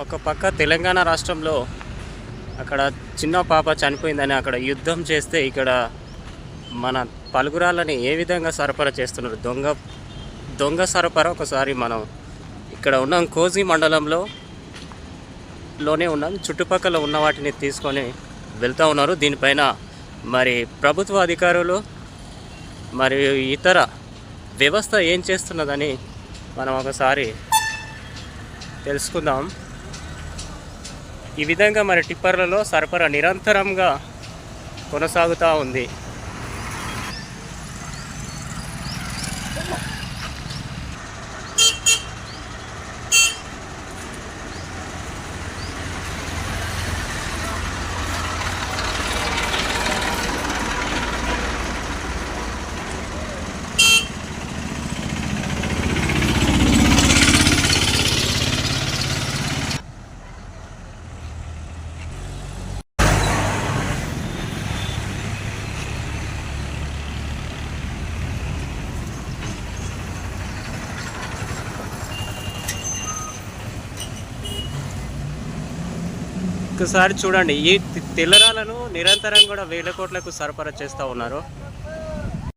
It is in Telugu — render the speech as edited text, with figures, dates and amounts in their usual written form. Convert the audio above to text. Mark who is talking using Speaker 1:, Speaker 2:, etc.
Speaker 1: ఒక పక్క తెలంగాణ రాష్ట్రంలో అక్కడ చిన్న పాప చనిపోయిందని అక్కడ యుద్ధం చేస్తే ఇక్కడ మన పలుగురాళ్ళని ఏ విధంగా సరఫరా చేస్తున్నారు. దొంగ దొంగ సరఫరా. ఒకసారి మనం ఇక్కడ ఉన్నాం, కోజీ మండలంలోనే ఉన్నాం. చుట్టుపక్కల ఉన్న వాటిని తీసుకొని వెళ్తూ ఉన్నారు. దీనిపైన మరి ప్రభుత్వ అధికారులు మరియు ఇతర వ్యవస్థ ఏం చేస్తున్నదని మనం ఒకసారి తెలుసుకుందాం. ఈ విధంగా మరి టిప్పర్లలో సరఫరా నిరంతరంగా కొనసాగుతూ ఉంది. ఒకసారి చూడండి, ఈ తెల్లరాలను నిరంతరం కూడా వేల కోట్లకు సరఫరా చేస్తూ ఉన్నారు.